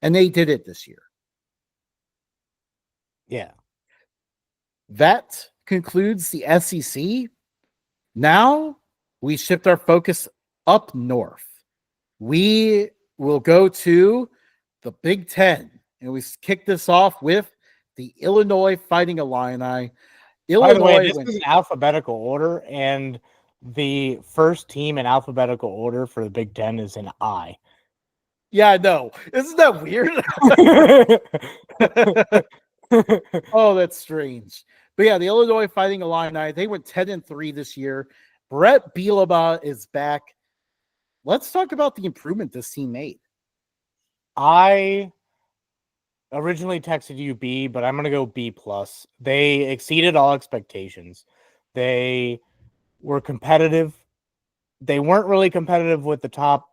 and they did it this year. Yeah. That concludes the SEC. Now we shift our focus up north. We will go to the Big Ten, and we kick this off with the Illinois Fighting Illini. By the way, Illinois this is in alphabetical order, and the first team in alphabetical order for the Big Ten is an I. Yeah, I know. Isn't that weird? Oh, that's strange. But yeah, the Illinois Fighting Illini, they went 10-3 this year. Brett Bielema is back. Let's talk about the improvement this team made. I originally texted you B, but I'm going to go B+. They exceeded all expectations. They were competitive. They weren't really competitive with the top,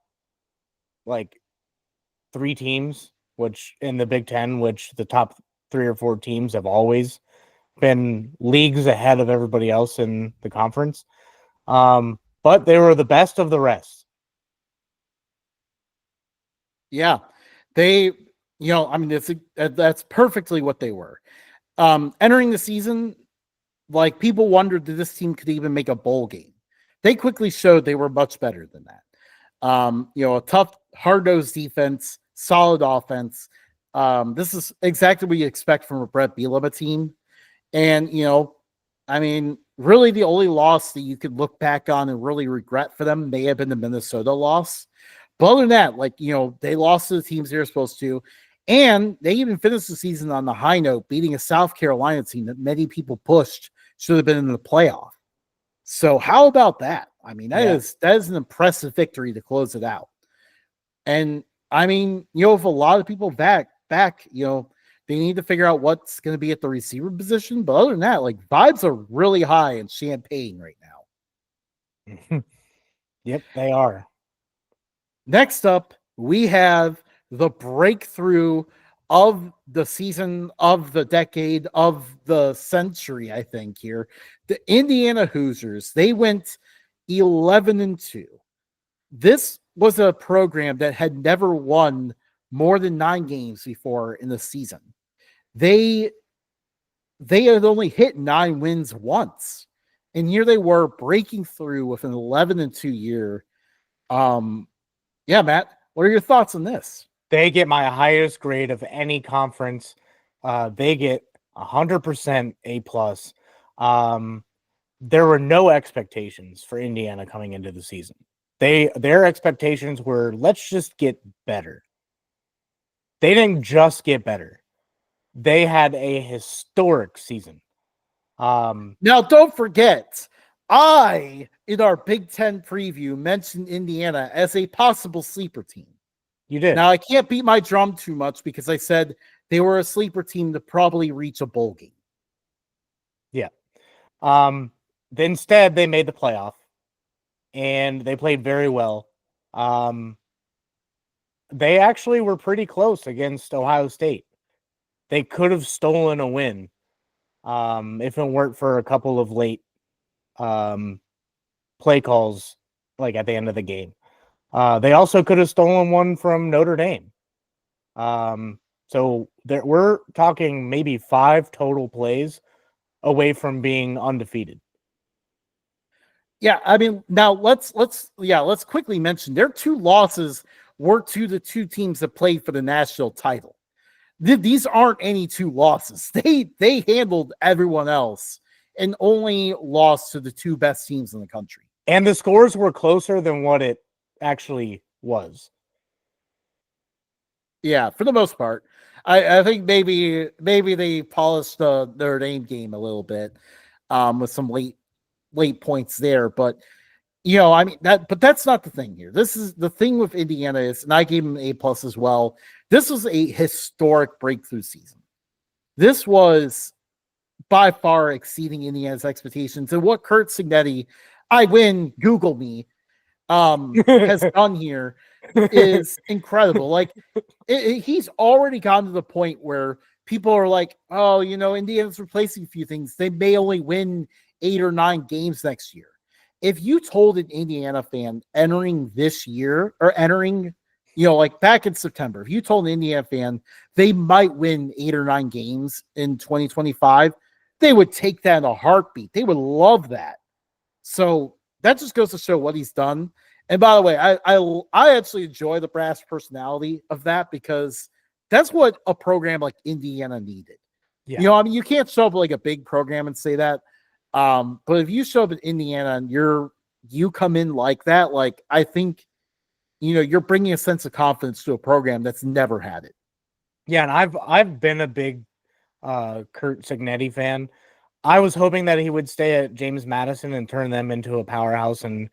like, 3 teams, which in the Big Ten, which the top 3 or 4 teams have always been leagues ahead of everybody else in the conference. But they were the best of the rest. Yeah, they, that's perfectly what they were. Entering the season, like, people wondered that this team could even make a bowl game. They quickly showed they were much better than that. A tough, hard-nosed defense, solid offense. This is exactly what you expect from a Brett Bielema team. And, really the only loss that you could look back on and really regret for them may have been the Minnesota loss. But other than that, they lost to the teams they were supposed to. And they even finished the season on the high note, beating a South Carolina team that many people pushed should have been in the playoff. So how about that? That is an impressive victory to close it out. And if a lot of people back, they need to figure out what's going to be at the receiver position. But other than that, vibes are really high in Champaign right now. Yep, they are. Next up, we have the breakthrough of the season, of the decade, of the century, I think here. The Indiana Hoosiers, they went 11-2. This was a program that had never won more than 9 games before in the season. They had only hit 9 wins once. And here they were breaking through with an 11-2 year. Matt, what are your thoughts on this? They get my highest grade of any conference. They get 100% A+. There were no expectations for Indiana coming into the season. Their expectations were, let's just get better. They didn't just get better. They had a historic season. Now, don't forget, in our Big Ten preview, mentioned Indiana as a possible sleeper team. You did. Now, I can't beat my drum too much because I said they were a sleeper team to probably reach a bowl game. Yeah. Instead, they made the playoff, and they played very well. They actually were pretty close against Ohio State. They could have stolen a win if it weren't for a couple of late play calls, at the end of the game. They also could have stolen one from Notre Dame. So we're talking maybe 5 total plays away from being undefeated. Yeah, now let's quickly mention their 2 losses were to the 2 teams that played for the national title. These aren't any 2 losses. They handled everyone else and only lost to the 2 best teams in the country. And the scores were closer than what it actually was. Yeah, for the most part. I think maybe they polished the Notre Dame game a little bit with some late points there, but that's not the thing here. This is the thing with Indiana is, and I gave them A+ as well. This was a historic breakthrough season. This was by far exceeding Indiana's expectations, and what Kurt Signetti, Google me, has done here is incredible. He's already gotten to the point where people are like, oh, Indiana's replacing a few things. They may only win 8 or 9 games next year. If you told an Indiana fan entering this year or entering Like back in September, if you told an Indiana fan they might win 8 or 9 games in 2025, they would take that in a heartbeat. They would love that. So that just goes to show what he's done. And by the way, I actually enjoy the brass personality of that because that's what a program like Indiana needed. Yeah. I mean, you can't show up like a big program and say that. But if you show up in Indiana and you come in like that, like I think you're bringing a sense of confidence to a program that's never had it. Yeah, and I've been a big Kurt Signetti fan. I was hoping that he would stay at James Madison and turn them into a powerhouse and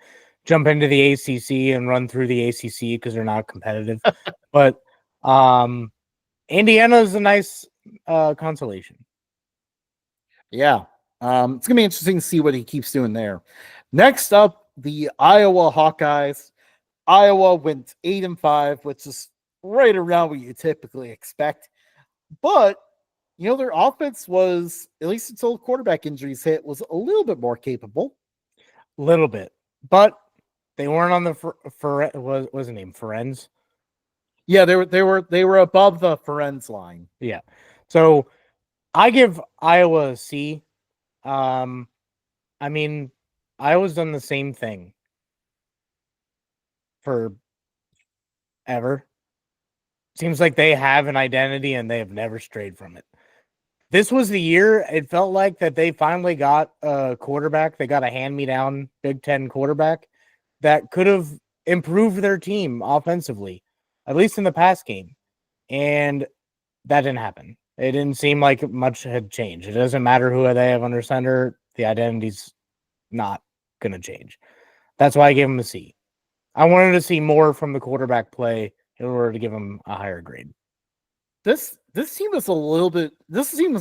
jump into the ACC and run through the ACC because they're not competitive. But Indiana is a nice consolation. Yeah. It's gonna be interesting to see what he keeps doing there. Next up, the Iowa Hawkeyes. Iowa went 8-5, which is right around what you typically expect. But their offense was, at least until quarterback injuries hit, was a little bit more capable. A little bit, but they weren't on the was the name Ferenz? Yeah, they were above the Ferenz line. Yeah, so I give Iowa a C. I mean, Iowa's done the same thing for ever. Seems like they have an identity and they have never strayed from it. This was the year it felt like that they finally got a quarterback. They got a hand-me-down Big Ten quarterback that could have improved their team offensively, at least in the past game. And that didn't happen. It didn't seem like much had changed. It doesn't matter who they have under center. The identity's not going to change. That's why I gave him a C. I wanted to see more from the quarterback play in order to give him a higher grade. This team was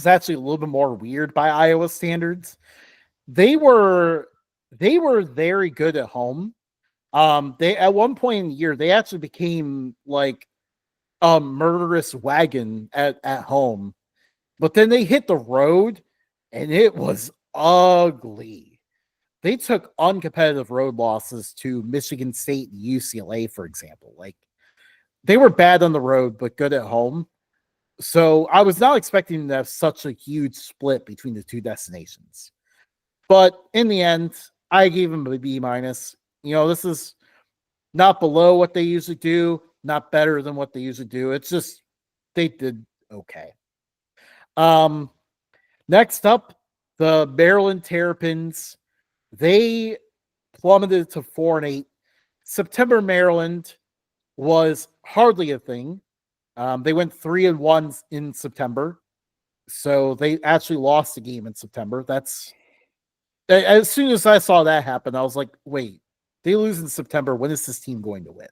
actually a little bit more weird by Iowa standards. They were very good at home. They at one point in the year they actually became like a murderous wagon at home, but then they hit the road and it was ugly. They took uncompetitive road losses to Michigan State and UCLA, for example. Like they were bad on the road but good at home. So I was not expecting them to have such a huge split between the two destinations. But in the end, I gave them a B minus. This is not below what they usually do, not better than what they usually do. It's just they did okay. Next up, the Maryland Terrapins. They plummeted to 4-8. September Maryland was hardly a thing. They went 3-1 in September. So they actually lost the game in September. That's as soon as I saw that happen, I was like, wait, they lose in September. When is this team going to win?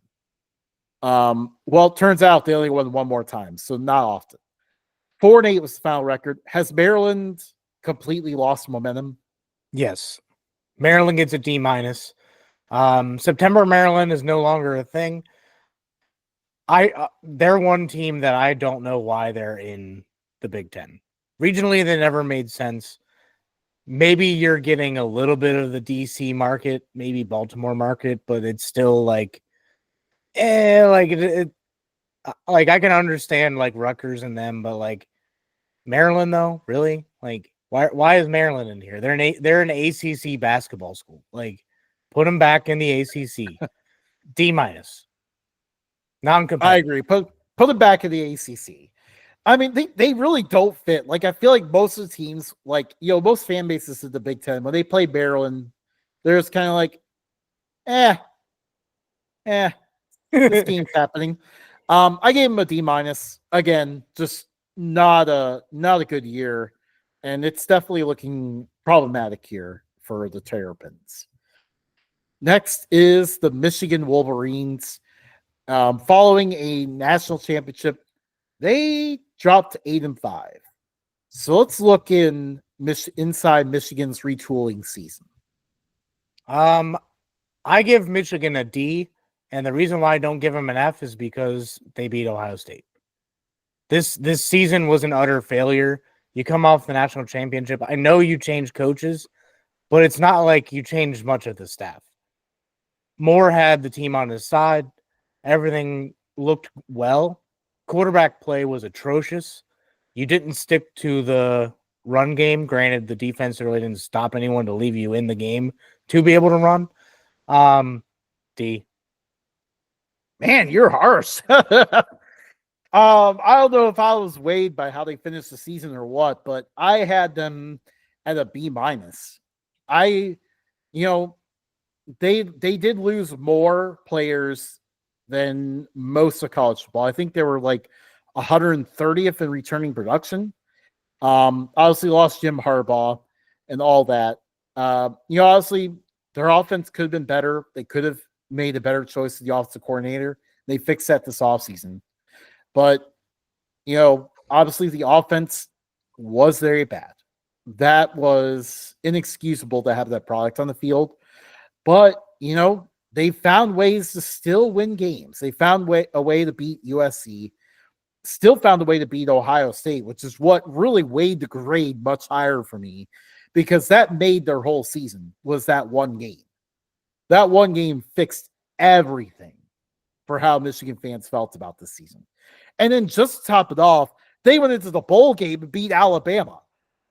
Well, it turns out they only won one more time, so not often. 4-8 was the final record. Has Maryland completely lost momentum? Yes. Maryland gets a D minus. September Maryland is no longer a thing. They're one team that I don't know why they're in the Big Ten. Regionally, they never made sense. Maybe you're getting a little bit of the DC market, maybe Baltimore market, but it's still like, like I can understand like Rutgers and them, but like Maryland though, really, like why is Maryland in here? They're an ACC basketball school. Like, put them back in the ACC. D minus. Non-competitive. I agree. Put them back in the ACC. I mean, they really don't fit. Like, I feel like most of the teams, like, most fan bases in the Big Ten, when they play Maryland, they're just kind of like, this game's happening. I gave him a D minus. Again, just not a good year. And it's definitely looking problematic here for the Terrapins. Next is the Michigan Wolverines. Following a national championship, they dropped to 8-5. So let's look inside Michigan's retooling season. I give Michigan a D, and the reason why I don't give them an F is because they beat Ohio State. This season was an utter failure. You come off the national championship. I know you changed coaches, but it's not like you changed much of the staff. Moore had the team on his side. Everything looked well. Quarterback play was atrocious. You didn't stick to the run game. Granted, the defense really didn't stop anyone to leave you in the game to be able to run. D. Man, you're harsh. I don't know if I was weighed by how they finished the season or what, but I had them at a B minus. I, you know, they did lose more players than most of college football. I think they were like 130th in returning production. Obviously lost Jim Harbaugh and all that. Obviously their offense could have been better. They could have made a better choice of the offensive coordinator. They fixed that this offseason. But, obviously the offense was very bad. That was inexcusable to have that product on the field. But, they found ways to still win games. They found a way to beat USC, still found a way to beat Ohio State, which is what really weighed the grade much higher for me, because that made their whole season, was that one game. That one game fixed everything for how Michigan fans felt about this season. And then just to top it off, they went into the bowl game and beat Alabama.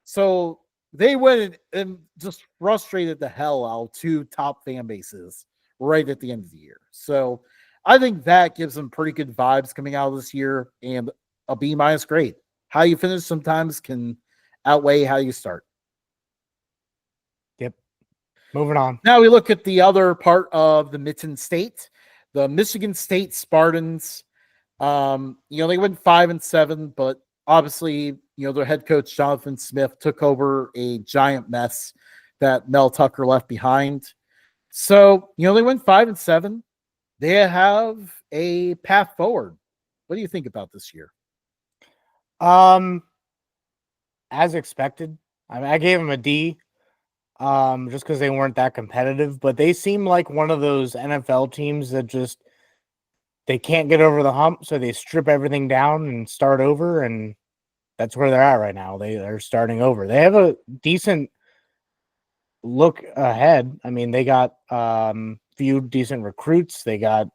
So they went and just frustrated the hell out of two top fan bases right at the end of the year. So I think that gives them pretty good vibes coming out of this year, and a B minus grade. How you finish sometimes can outweigh how you start. Yep. Moving on. Now we look at the other part of the Mitten State, the Michigan State Spartans. They went 5-7, but obviously, their head coach, Jonathan Smith, took over a giant mess that Mel Tucker left behind. So, they went 5-7. They have a path forward. What do you think about this year? As expected. I gave them a D, just because they weren't that competitive, but they seem like one of those NFL teams that just, they can't get over the hump, so they strip everything down and start over, and that's where they're at right now. They're starting over. They have a decent look ahead. I mean, they got few decent recruits. They got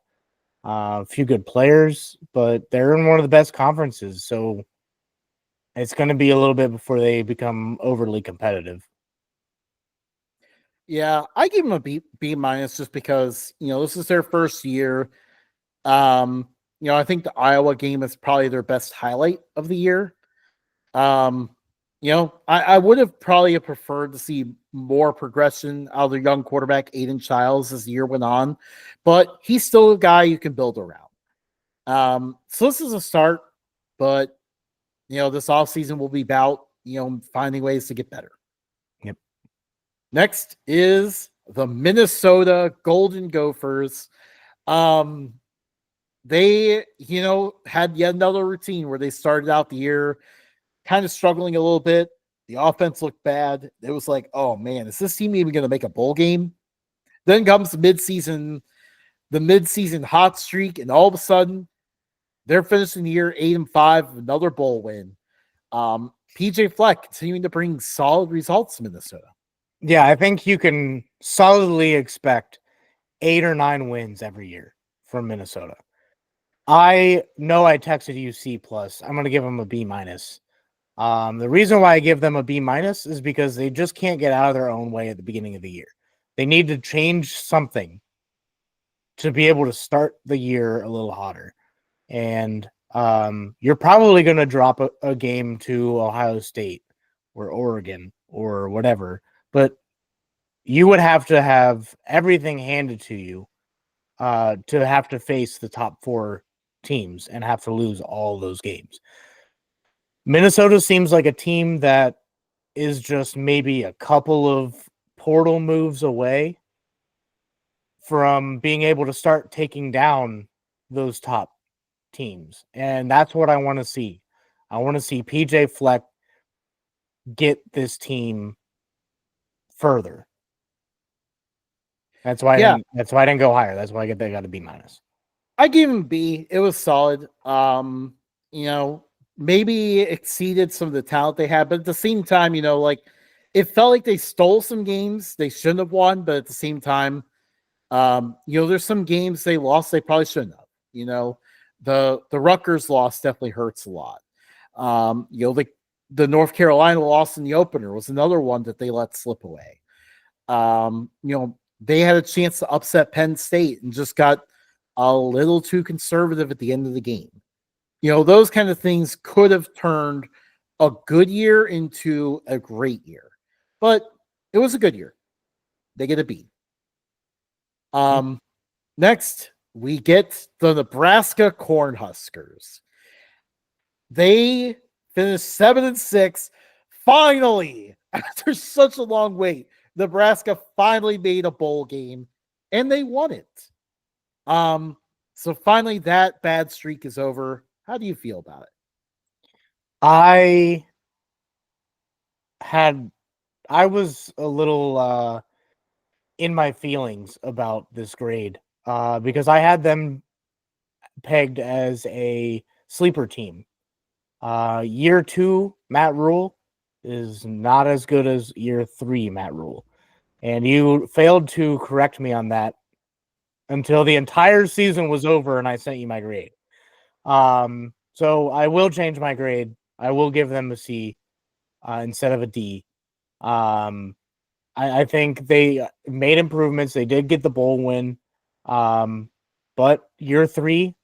a few good players, but they're in one of the best conferences, so it's going to be a little bit before they become overly competitive. Yeah, I give them a B minus just because, this is their first year. I think the Iowa game is probably their best highlight of the year. I would have probably preferred to see more progression out of their young quarterback, Aiden Childs, as the year went on, but he's still a guy you can build around. So this is a start, but, this offseason will be about, finding ways to get better. Yep. Next is the Minnesota Golden Gophers. They, had yet another routine where they started out the year kind of struggling a little bit. The offense looked bad. It was like, oh man, is this team even going to make a bowl game? Then comes the midseason hot streak, and all of a sudden, they're finishing the year 8-5, another bowl win. PJ Fleck continuing to bring solid results to Minnesota. Yeah, I think you can solidly expect 8 or 9 wins every year from Minnesota. I know I texted you C+. I'm going to give them a B minus. The reason why I give them a B minus is because they just can't get out of their own way at the beginning of the year. They need to change something to be able to start the year a little hotter. And you're probably going to drop a game to Ohio State or Oregon or whatever, but you would have to have everything handed to you to have to face the top 4 teams and have to lose all those games. Minnesota seems like a team that is just maybe a couple of portal moves away from being able to start taking down those top teams. And that's what I want to see. I want to see PJ Fleck get this team further. That's why I didn't go higher. That's why they got a B minus. I gave him B. It was solid. Maybe exceeded some of the talent they had, but at the same time, it felt like they stole some games they shouldn't have won, but at the same time, there's some games they lost they probably shouldn't have. The Rutgers loss definitely hurts a lot. The North Carolina loss in the opener was another one that they let slip away. They had a chance to upset Penn State and just got a little too conservative at the end of the game. Those kind of things could have turned a good year into a great year, but it was a good year. They get a B. Next, we get the Nebraska Cornhuskers. They finished 7-6. Finally, after such a long wait, Nebraska finally made a bowl game, and they won it. So finally, that bad streak is over. How do you feel about it? I was a little in my feelings about this grade because I had them pegged as a sleeper team. Year 2, Matt Rule is not as good as year 3, Matt Rule. And you failed to correct me on that until the entire season was over and I sent you my grade. So I will change my grade. I will give them a C instead of a D. I think they made improvements. They did get the bowl win. But year 3,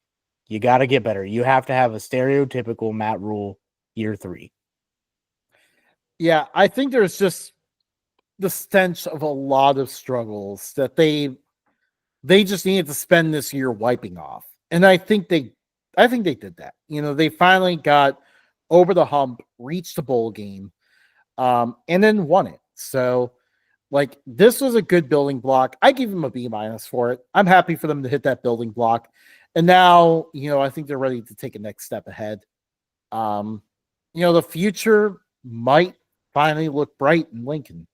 you got to get better. You have to have a stereotypical Matt Rule year 3. Yeah, I think there's just the stench of a lot of struggles that they just needed to spend this year wiping off. And I think they did that. They finally got over the hump, reached the bowl game, and then won it. So this was a good building block. I give them a B- for it. I'm happy for them to hit that building block. And now, I think they're ready to take a next step ahead. The future might finally look bright in Lincoln.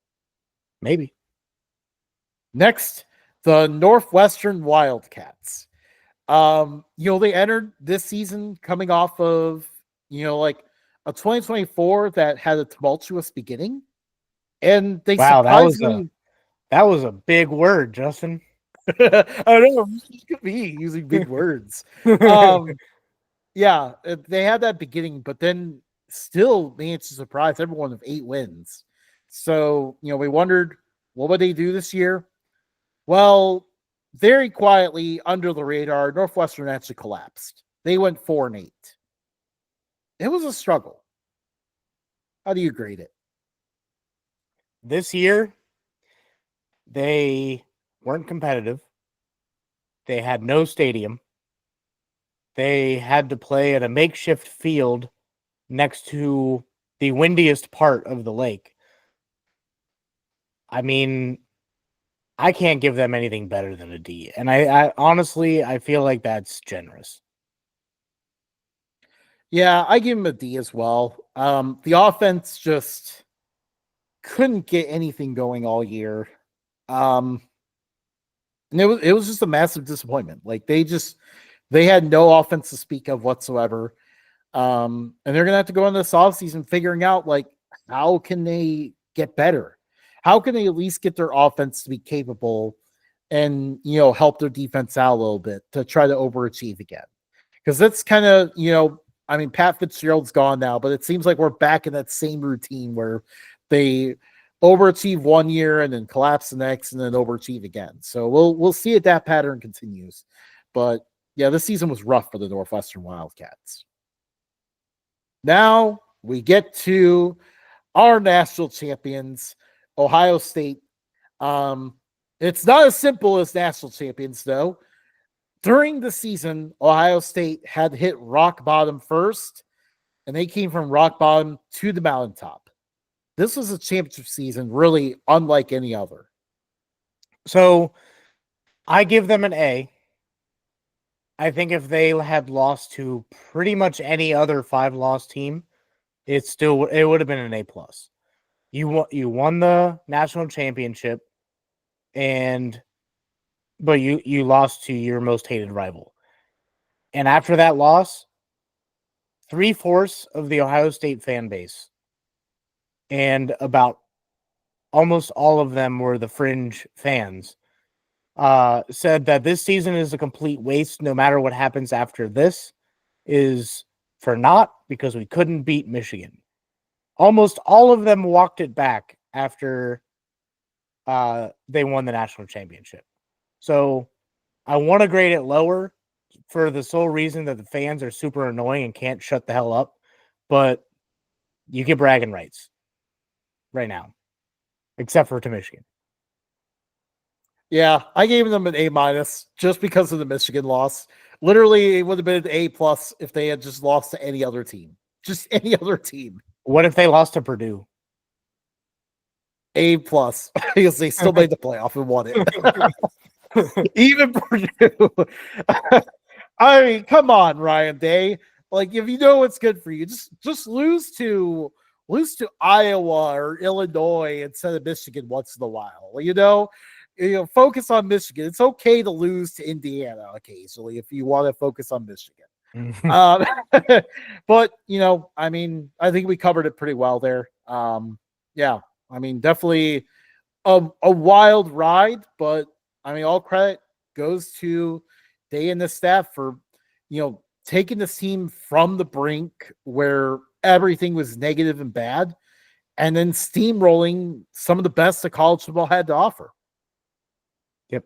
Maybe. Next, the Northwestern Wildcats. They entered this season coming off of, a 2024 that had a tumultuous beginning. And they surprisingly... That was a big word, Justin. I know, look at me using big words. Yeah, they had that beginning, but then still managed to surprise everyone with 8 wins. So, we wondered, what would they do this year? Well, very quietly under the radar, Northwestern actually collapsed. They went 4-8. It was a struggle. How do you grade it? This year, they weren't competitive. They had no stadium. They had to play at a makeshift field next to the windiest part of the lake. I mean, I can't give them anything better than a D. And I honestly, I feel like that's generous. Yeah, I give him a D as well. The offense just couldn't get anything going all year. And it was just a massive disappointment. They had no offense to speak of whatsoever. And they're gonna have to go into this offseason figuring out how can they get better? How can they at least get their offense to be capable and help their defense out a little bit to try to overachieve again? Because that's kind of, Pat Fitzgerald's gone now, but it seems like we're back in that same routine where they overachieve one year and then collapse the next and then overachieve again. So we'll see if that pattern continues. But yeah, this season was rough for the Northwestern Wildcats. Now we get to our national champions, Ohio State. It's not as simple as national champions, though. During the season, Ohio State had hit rock bottom first, and they came from rock bottom to the mountaintop. This was a championship season really unlike any other. So I give them an A. I think if they had lost to pretty much any other 5-loss team, it would have been an A+. You won the national championship, but you lost to your most hated rival. And after that loss, 3/4 of the Ohio State fan base, and about almost all of them were the fringe fans, said that this season is a complete waste. No matter what happens after this, is for naught because we couldn't beat Michigan. Almost all of them walked it back after they won the national championship. So I want to grade it lower for the sole reason that the fans are super annoying and can't shut the hell up. But you get bragging rights right now, except for to Michigan. Yeah, I gave them an A- just because of the Michigan loss. Literally, it would have been an A+ if they had just lost to any other team. Just any other team. What if they lost to Purdue? A+ because they still made the playoff and won it. Even Purdue. I mean, come on, Ryan Day. Like, if you know what's good for you, just lose to Iowa or Illinois instead of Michigan once in a while. Focus on Michigan. It's okay to lose to Indiana occasionally if you want to focus on Michigan. um, but I mean, I think we covered it pretty well there. Yeah, I mean, definitely a wild ride, but I mean, all credit goes to Day and the staff for taking this team from the brink where everything was negative and bad, and then steamrolling some of the best that college football had to offer. Yep.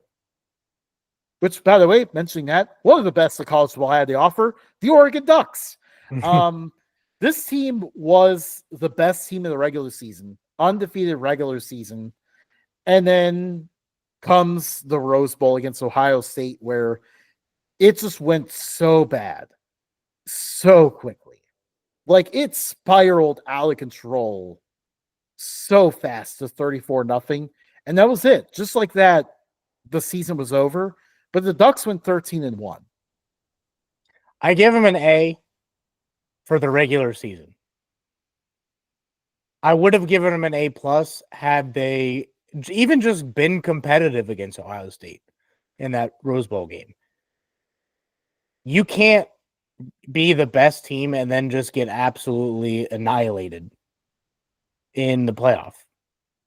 Which, by the way, mentioning that, one of the best that college football had to offer, the Oregon Ducks. This team was the best team in the regular season, undefeated regular season. And then comes the Rose Bowl against Ohio State, where it just went so bad so quickly. Like, it spiraled out of control so fast to 34-0. And that was it. Just like that, the season was over. But the Ducks went 13-1. I give them an A for the regular season. I would have given them an A+ had they even just been competitive against Ohio State in that Rose Bowl game. You can't be the best team and then just get absolutely annihilated in the playoff.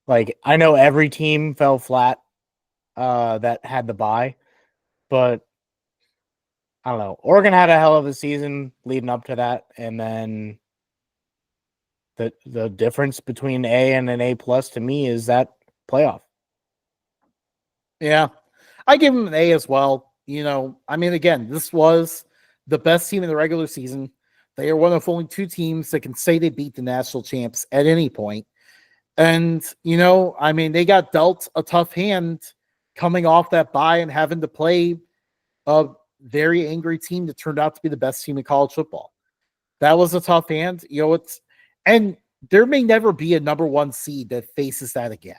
Like, I know every team fell flat that had the bye, but I don't know. Oregon had a hell of a season leading up to that, and then the difference between A and an A+ to me is that playoff. Yeah, I give them an A as well. I mean, again, this was the best team in the regular season. They are one of only two teams that can say they beat the national champs at any point. And, I mean, they got dealt a tough hand coming off that bye and having to play a very angry team that turned out to be the best team in college football. That was a tough hand. And there may never be a number one seed that faces that again.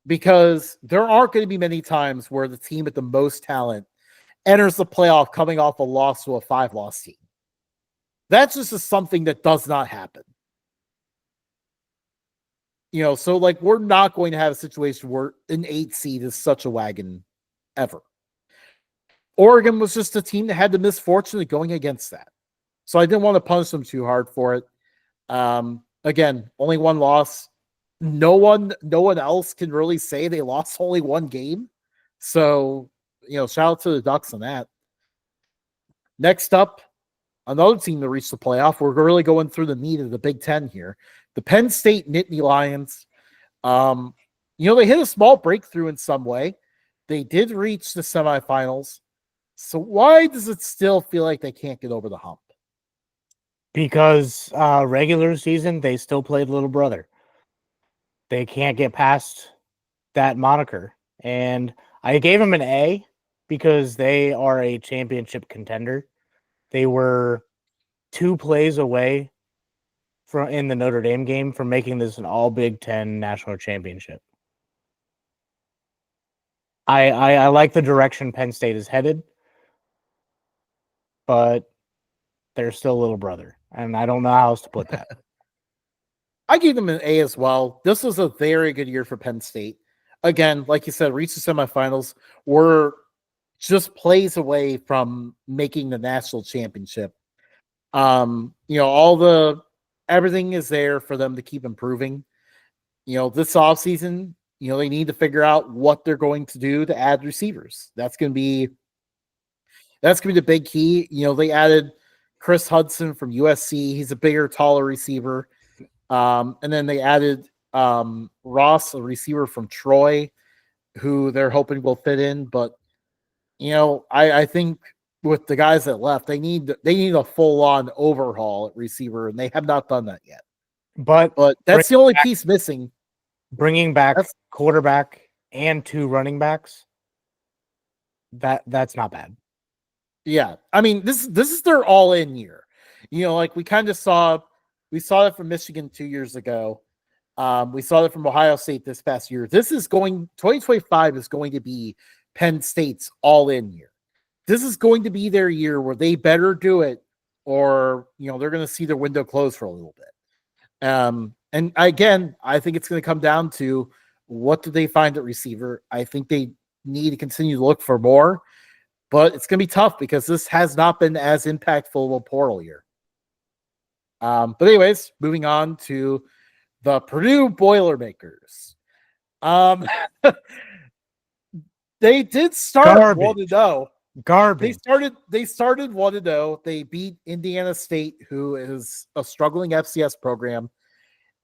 Because there aren't going to be many times where the team with the most talent enters the playoff coming off a loss to a 5-loss team. That's just something that does not happen. So like, we're not going to have a situation where an 8 seed is such a wagon ever. Oregon was just a team that had the misfortune of going against that. So I didn't want to punish them too hard for it. Again, only one loss. No one else can really say they lost only one game. So, shout out to the Ducks on that. Next up, another team that reached the playoff. We're really going through the meat of the Big Ten here. The Penn State Nittany Lions. They hit a small breakthrough in some way. They did reach the semifinals. So why does it still feel like they can't get over the hump? Because regular season, they still played little brother. They can't get past that moniker. And I gave them an A because they are a championship contender. They were 2 plays away from in the Notre Dame game from making this an all Big Ten national championship. I like the direction Penn State is headed, but they're still little brother, and I don't know how else to put that. I gave them an A as well. This was a very good year for Penn State. Again, like you said, reached the semifinals. Were just plays away from making the national championship. Everything is there for them to keep improving. This offseason, they need to figure out what they're going to do to add receivers. That's going to be the big key. They added Chris Hudson from USC. He's a bigger, taller receiver. And then they added Ross, a receiver from Troy, who they're hoping will fit in. But I think with the guys that left, they need a full on overhaul at receiver, and they have not done that yet. But that's the only piece missing. Bringing back quarterback and 2 running backs, that's not bad. Yeah, I mean this is their all in year. Like we kind of saw it from Michigan 2 years ago. We saw it from Ohio State this past year. 2025 is going to be Penn State's all in year. This is going to be their year where they better do it, or they're going to see their window close for a little bit. And again, I think it's going to come down to what do they find at receiver. I think they need to continue to look for more, but it's going to be tough because this has not been as impactful of a portal year. But anyways, moving on to the Purdue Boilermakers. They did start 1-0. Garbage. They started 1-0. They beat Indiana State, who is a struggling FCS program.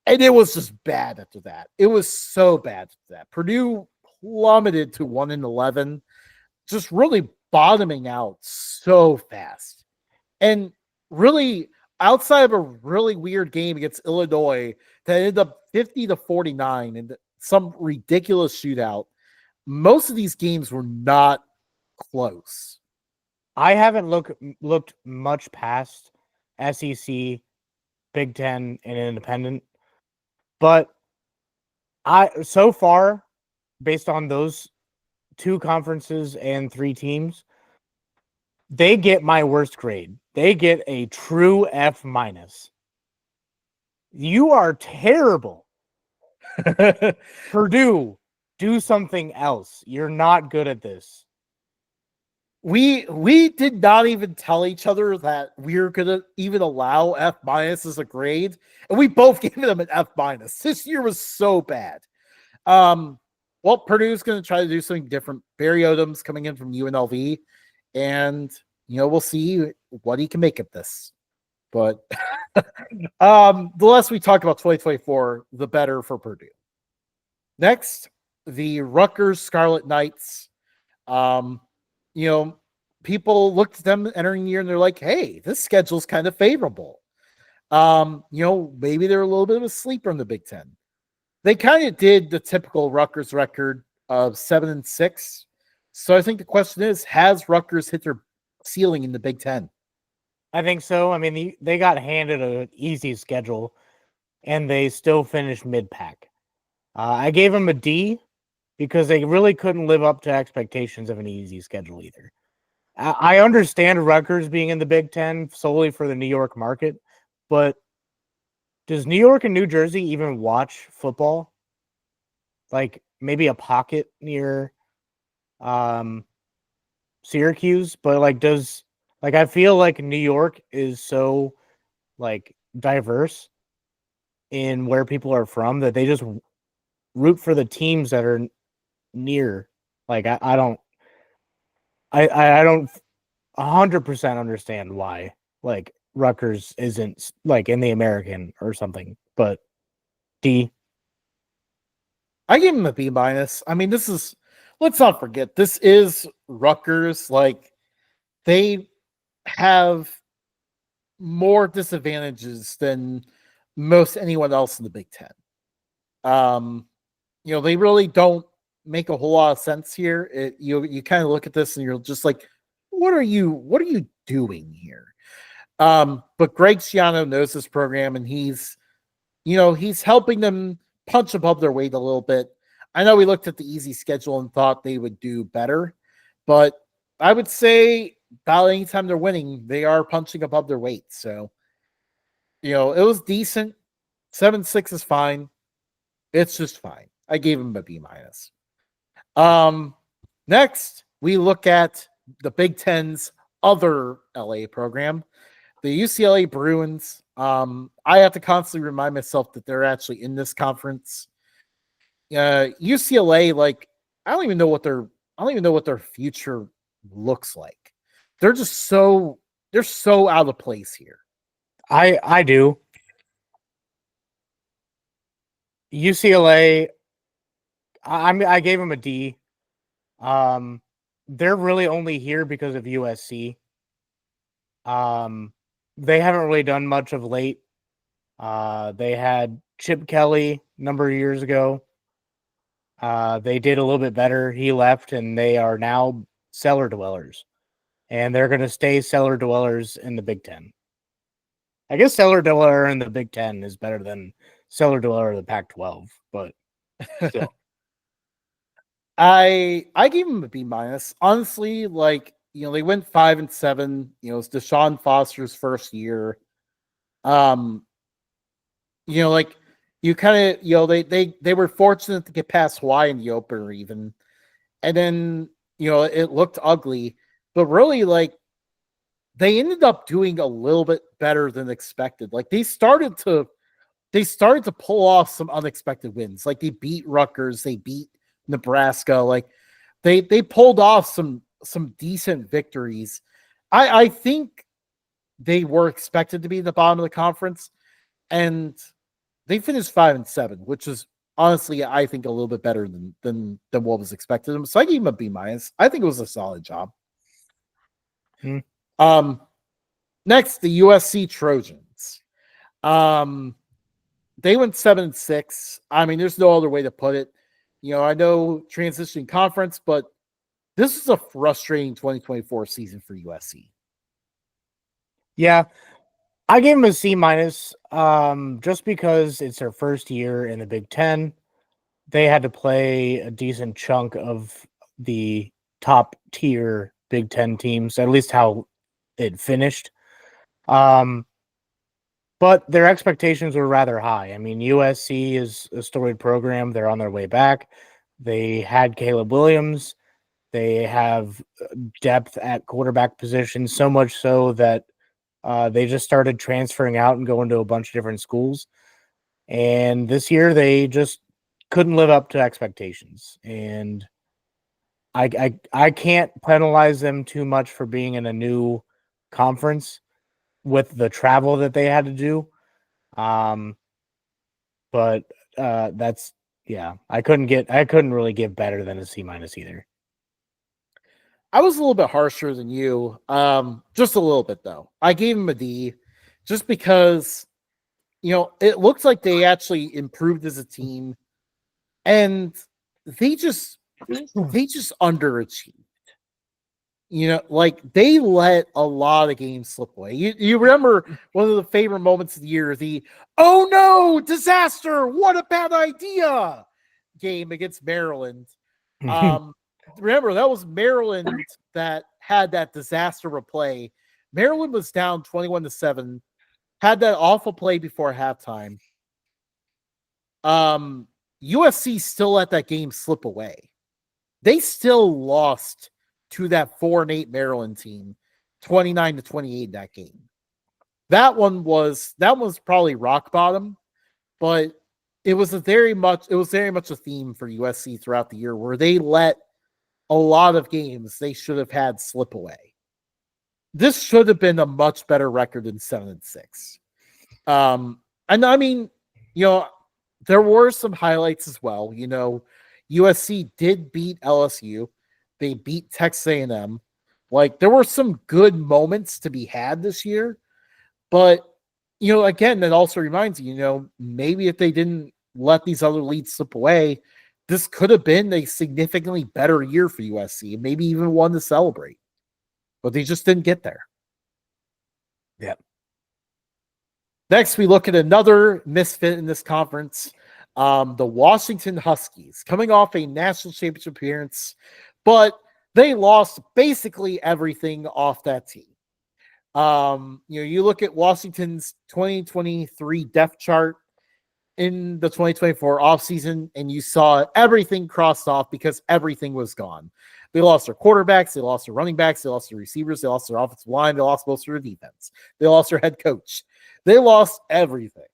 And it was just bad after that. It was so bad after that. Purdue plummeted to 1-11, just really bottoming out so fast. And really, outside of a really weird game against Illinois that ended up 50-49 and some ridiculous shootout, most of these games were not close. I haven't looked much past SEC, Big Ten, and Independent, but so far, based on those 2 conferences and 3 teams, they get my worst grade. They get a true F-. You are terrible. Purdue, do something else. You're not good at this. We did not even tell each other that we were going to even allow F- as a grade, and we both gave them an F-. This year was so bad. Well, Purdue's going to try to do something different. Barry Odom's coming in from UNLV, and we'll see what he can make of this. But the less we talk about 2024, the better for Purdue. Next, the Rutgers Scarlet Knights. People looked at them entering the year and they're like, hey, this schedule's kind of favorable. Maybe they're a little bit of a sleeper in the Big Ten. They kind of did the typical Rutgers record of 7-6. So I think the question is, has Rutgers hit their ceiling in the Big Ten? I think so. I mean, they got handed an easy schedule and they still finished mid-pack. I gave them a D because they really couldn't live up to expectations of an easy schedule either. I understand Rutgers being in the Big Ten solely for the New York market, but does New York and New Jersey even watch football? Like maybe a pocket near Syracuse, but I feel like New York is so diverse in where people are from that they just root for the teams that are near. I don't 100% understand why Rutgers isn't in the American or something, but D. I gave him a B-. I mean, let's not forget, this is Rutgers. They have more disadvantages than most anyone else in the Big Ten. They really don't make a whole lot of sense here. You kind of look at this and you're just like, what are you doing here? But Greg Schiano knows this program, and he's helping them punch above their weight a little bit. I know we looked at the easy schedule and thought they would do better, but I would say about any time they're winning, they are punching above their weight. So, it was decent. 7-6 is fine. It's just fine. I gave him a B-. Next, we look at the Big Ten's other LA program, the UCLA Bruins. I have to constantly remind myself that they're actually in this conference. UCLA, like I don't even know what their future looks like. They're just they're so out of place here. I do. UCLA, I gave them a D. They're really only here because of USC. They haven't really done much of late. They had Chip Kelly a number of years ago. They did a little bit better. He left, and they are now cellar dwellers, and they're going to stay cellar dwellers in the Big Ten. I guess cellar dweller in the Big Ten is better than cellar dweller in the Pac-12, but still. I gave them a B minus. Honestly, like they went 5-7. It's Deshaun Foster's first year. Like you kind of they were fortunate to get past Hawaii in the opener even, and then it looked ugly, but really like they ended up doing a little bit better than expected. Like they started to pull off some unexpected wins. Like they beat Rutgers, they beat Nebraska. Like they pulled off some decent victories. I think they were expected to be the bottom of the conference, and they finished 5-7, which is honestly, I think, a little bit better than what was expected of them. So I gave them a B minus. I think it was a solid job. Next, the USC Trojans. They went 7-6. I mean, there's no other way to put it. I know transitioning conference, but this is a frustrating 2024 season for USC. Yeah, I gave them a C minus, just because it's their first year in the Big Ten. They had to play a decent chunk of the top tier Big Ten teams, at least how it finished. But their expectations were rather high. I mean, USC is a storied program. They're on their way back. They had Caleb Williams. They have depth at quarterback position, so much so that they just started transferring out and going to a bunch of different schools. And this year they just couldn't live up to expectations. And I can't penalize them too much for being in a new conference with the travel that they had to do. But that's I couldn't really give better than a C minus either. I was a little bit harsher than you, just a little bit though. I gave him a D, just because it looks like they actually improved as a team, and they just underachieved. Like they let a lot of games slip away. You remember one of the favorite moments of the year, the "oh no, disaster, what a bad idea" game against Maryland. Remember, that was Maryland that had that disaster replay. Maryland was down 21-7, had that awful play before halftime. USC still let that game slip away. They still lost to that 4-8 Maryland team, 29-28 that game. That one was probably rock bottom, but it was very much a theme for USC throughout the year, where they let a lot of games they should have had slip away. This should have been a much better record than 7-6. And I mean, there were some highlights as well. USC did beat LSU. They beat Texas A&M. Like, there were some good moments to be had this year. But, again, that also reminds you, maybe if they didn't let these other leads slip away, this could have been a significantly better year for USC, maybe even one to celebrate. But they just didn't get there. Yeah. Next, we look at another misfit in this conference, the Washington Huskies, coming off a national championship appearance, but they lost basically everything off that team. You look at Washington's 2023 depth chart in the 2024 offseason, and you saw everything crossed off because everything was gone. They lost their quarterbacks, they lost their running backs, they lost their receivers, they lost their offensive line, they lost most of their defense, they lost their head coach. They lost everything.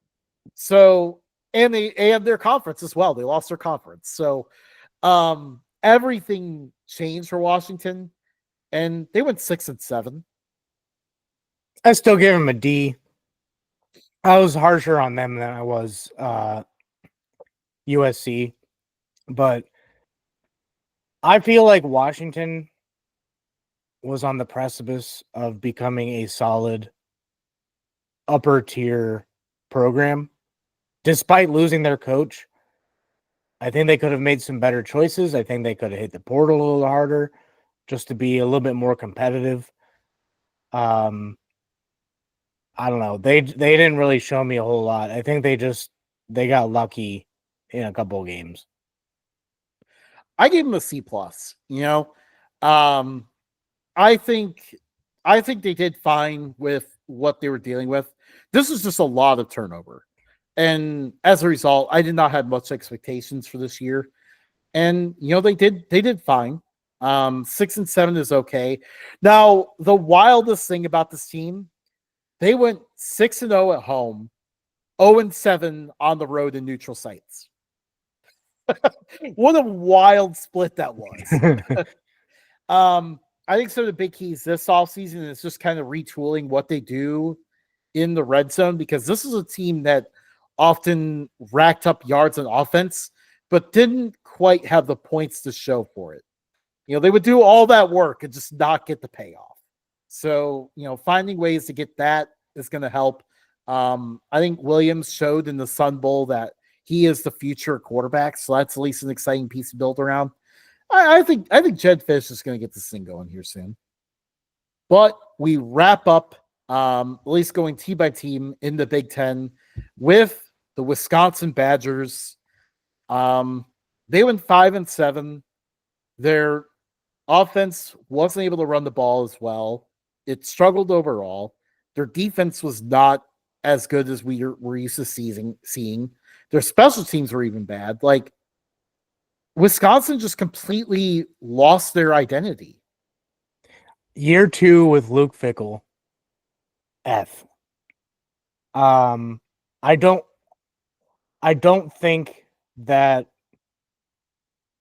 So and their conference as well. They lost their conference. So everything changed for Washington, and they went 6-7. I still give him a D. I was harsher on them than I was USC, but I feel like Washington was on the precipice of becoming a solid upper tier program. Despite losing their coach, I think they could have made some better choices. I think they could have hit the portal a little harder just to be a little bit more competitive. I don't know. They didn't really show me a whole lot. I think they got lucky in a couple of games. I gave them a C plus. I think they did fine with what they were dealing with. This is just a lot of turnover, and as a result, I did not have much expectations for this year. And they did fine. 6-7 is okay. Now, the wildest thing about this team, they went 6-0 at home, 0-7 on the road in neutral sites. What a wild split that was. I think some of the big keys this offseason is just kind of retooling what they do in the red zone, because this is a team that often racked up yards on offense, but didn't quite have the points to show for it. They would do all that work and just not get the payoff. So, finding ways to get that is going to help. I think Williams showed in the Sun Bowl that he is the future quarterback. So that's at least an exciting piece to build around. I think Jed Fish is going to get this thing going here soon. But we wrap up, at least going team by team in the Big Ten, with the Wisconsin Badgers. They went 5-7. Their offense wasn't able to run the ball as well. It struggled overall. Their defense was not as good as we're used to seeing. Their special teams were even bad. Like, Wisconsin just completely lost their identity. Year 2 with Luke Fickell. F. I don't think that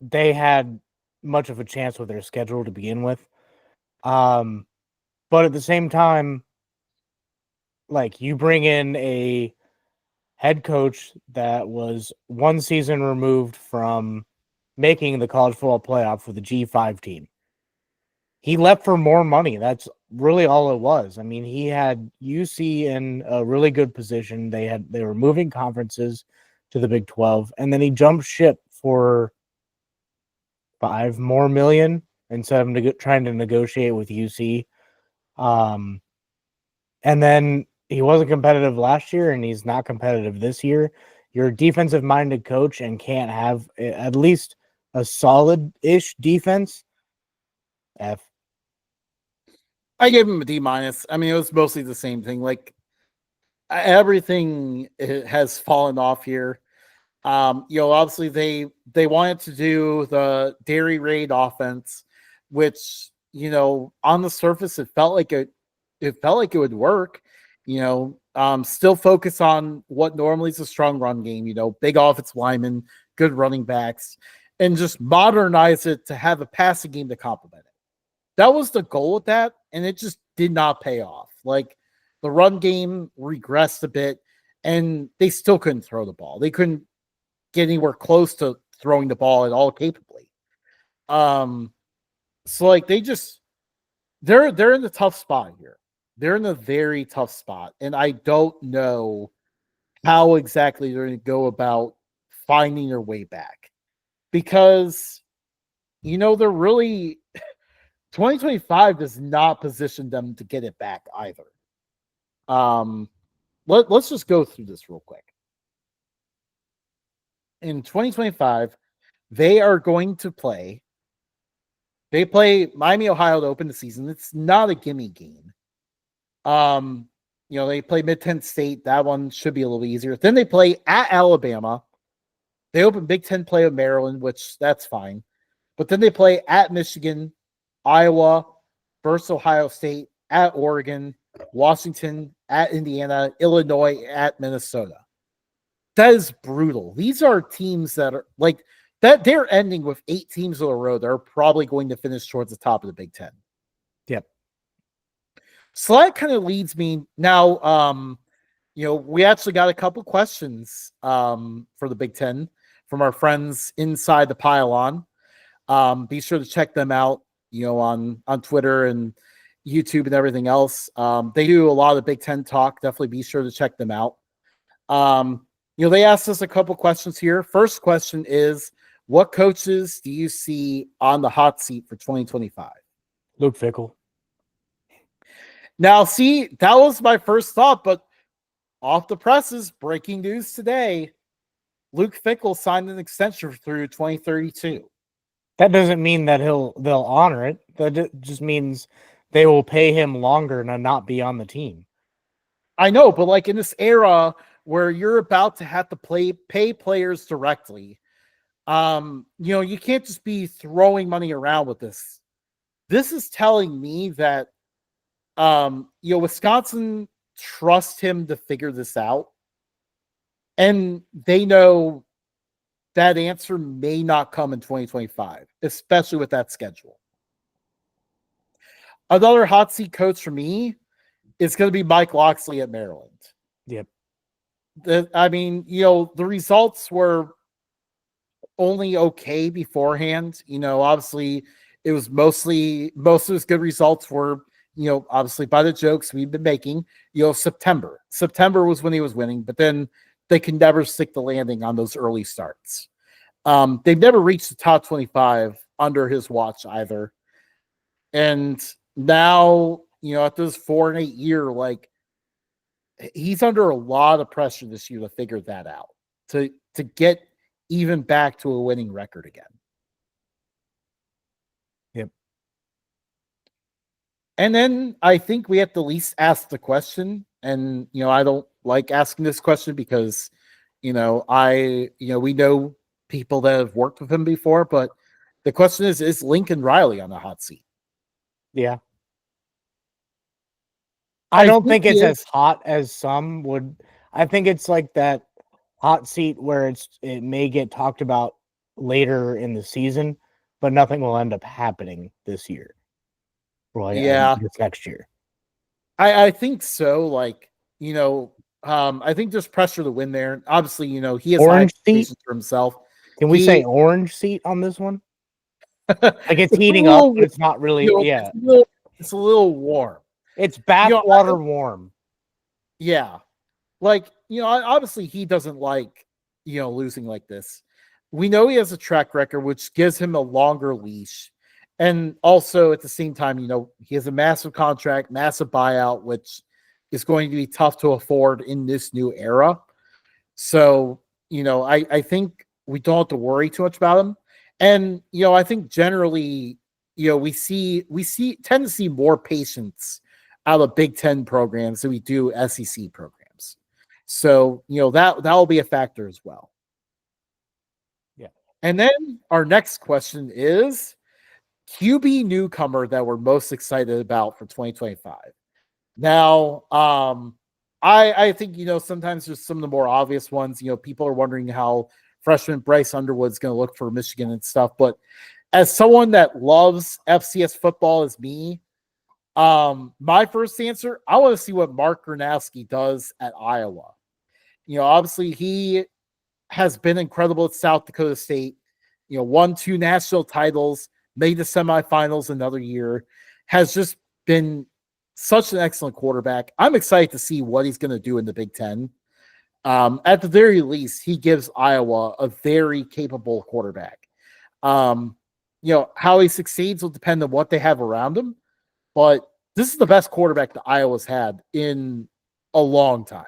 they had much of a chance with their schedule to begin with. But at the same time, like, you bring in a head coach that was one season removed from making the college football playoff with the G5 team. He left for more money. That's really all it was. I mean, he had UC in a really good position. They were moving conferences to the Big 12, and then he jumped ship for $5 million instead of trying to negotiate with UC. And then he wasn't competitive last year, and he's not competitive this year. You're a defensive-minded coach and can't have at least a solid-ish defense. F. I gave him a D minus. I mean, it was mostly the same thing. Like, everything has fallen off here. Obviously they wanted to do the Dairy Raid offense, which, on the surface it felt like it would work. Still focus on what normally is a strong run game. Big offensive linemen, good running backs, and just modernize it to have a passing game to complement it. That was the goal with that, and it just did not pay off. Like, the run game regressed a bit, and they still couldn't throw the ball. They couldn't get anywhere close to throwing the ball at all capably. So like they're in the tough spot here. They're in a very tough spot, and I don't know how exactly they're going to go about finding their way back, because they're really 2025 does not position them to get it back either. Let's just go through this real quick. In 2025, they are going to play. They play Miami, Ohio to open the season. It's not a gimme game. They play Mid-10 State. That one should be a little easier. Then they play at Alabama. They open Big Ten play with Maryland, which that's fine. But then they play at Michigan, Iowa, versus Ohio State, at Oregon, Washington, at Indiana, Illinois, at Minnesota. that is brutal. These are teams that are like that. They're ending with 8 teams in a row that are probably going to finish towards the top of the Big Ten. Yep. So that kind of leads me now. We actually got a couple questions for the Big Ten from our friends inside the pylon. Be sure to check them out, on Twitter and YouTube and everything else. They do a lot of Big Ten talk. Definitely be sure to check them out. They asked us a couple questions here. First question is, what coaches do you see on the hot seat for 2025? Luke Fickell. Now, see, that was my first thought, but off the presses, breaking news today, Luke Fickell signed an extension through 2032. That doesn't mean that they'll honor it. That just means they will pay him longer to not be on the team. I know, but like in this era where you're about to have to pay players directly, you can't just be throwing money around with this. This is telling me that Wisconsin trusts him to figure this out. And they know that answer may not come in 2025, especially with that schedule. Another hot seat coach for me is going to be Mike Locksley at Maryland. Yep. The results were only okay beforehand. Obviously it was most of his good results were, obviously by the jokes we've been making, September. September was when he was winning, but then they can never stick the landing on those early starts. They've never reached the top 25 under his watch either. And now, at this 4 and 8 year, like he's under a lot of pressure this year to figure that out, to get even back to a winning record again. Yep. And then I think we have to at least ask the question. And, I don't like asking this question because, we know people that have worked with him before, but the question is Lincoln Riley on the hot seat? Yeah. I don't think it's as hot as some would. I think it's like that hot seat where it may get talked about later in the season, but nothing will end up happening this year. Or this next year. I think so. Like, I think there's pressure to win there. Obviously, he has high expectations for himself. Can we say orange seat on this one? Like it's heating up, but it's not really. It's a little warm. It's bathwater warm. Yeah. Like, obviously he doesn't like, losing like this. We know he has a track record, which gives him a longer leash. And also at the same time, he has a massive contract, massive buyout, which is going to be tough to afford in this new era. So, I think we don't have to worry too much about him. And, I think generally, we tend to see more patience out of Big Ten programs than we do SEC programs. So, that'll be a factor as well. Yeah. And then our next question is QB newcomer that we're most excited about for 2025. Now, I think, sometimes there's some of the more obvious ones. People are wondering how freshman Bryce Underwood's going to look for Michigan and stuff. But as someone that loves FCS football as me, my first answer, I want to see what Mark Gronowski does at Iowa. Obviously he has been incredible at South Dakota State, won 2 national titles, made the semifinals another year, has just been such an excellent quarterback. I'm excited to see what he's going to do in the Big Ten. At the very least, he gives Iowa a very capable quarterback. How he succeeds will depend on what they have around him, but this is the best quarterback that Iowa's had in a long time.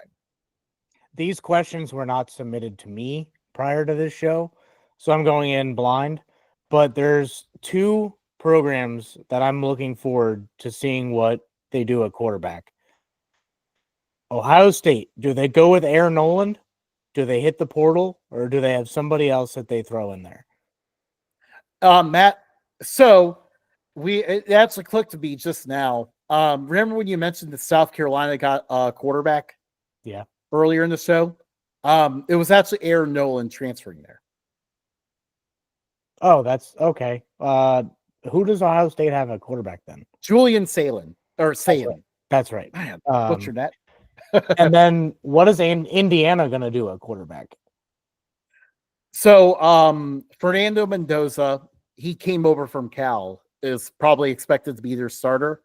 These questions were not submitted to me prior to this show, so I'm going in blind. But there's 2 programs that I'm looking forward to seeing what they do at quarterback. Ohio State, do they go with Aaron Noland? Do they hit the portal, or do they have somebody else that they throw in there? Matt, so it actually clicked to me just now. Remember when you mentioned that South Carolina got a quarterback? Yeah. Earlier in the show? It was actually Aaron Nolan transferring there. Oh, that's okay. Who does Ohio State have a quarterback then? Julian Salen or Salen. That's right. Man, butchered that. And then what is Indiana going to do at quarterback? So, Fernando Mendoza, he came over from Cal, is probably expected to be their starter,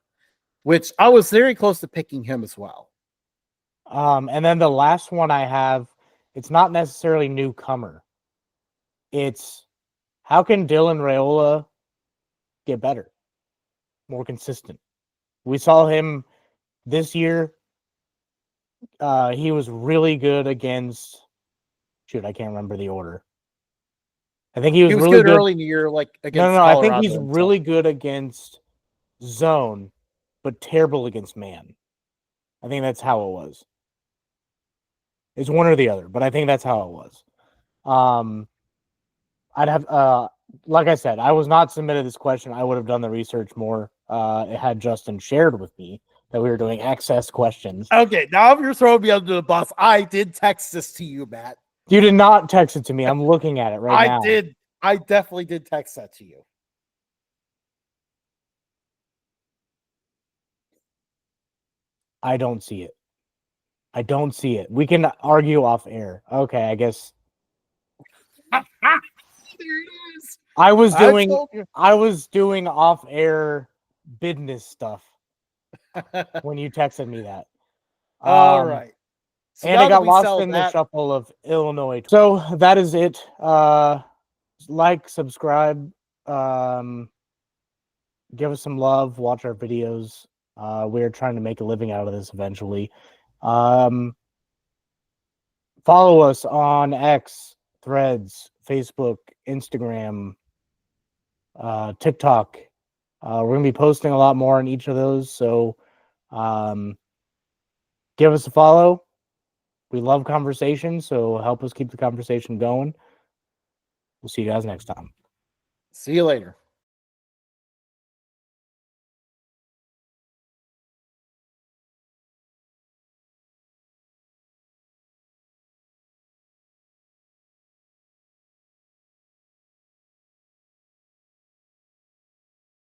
which I was very close to picking him as well. And then the last one I have, it's not necessarily newcomer. It's how can Dylan Raiola get better, more consistent? We saw him this year. He was really good against. Shoot, I can't remember the order. I think he was really good early in the year, like against. No. I think Colorado he's really good against zone, but terrible against man. I think that's how it was. It's one or the other, but I think that's how it was. I'd have like I said, I was not submitted this question. I would have done the research more. It had Justin shared with me that we were doing access questions. Okay, now if you're throwing me under the bus, I did text this to you, Matt. You did not text it to me. I'm looking at it right now. I did. I definitely did text that to you. I don't see it. I don't see it. We can argue off air. Okay, I guess. There it is. I was doing off air business stuff when you texted me that. All right. So and it got lost in the shuffle of Illinois. So that is it. Like, subscribe, give us some love, watch our videos. We're trying to make a living out of this eventually. Follow us on X, Threads, Facebook, Instagram, TikTok. We're going to be posting a lot more on each of those. So give us a follow. We love conversation, so help us keep the conversation going. We'll see you guys next time. See you later.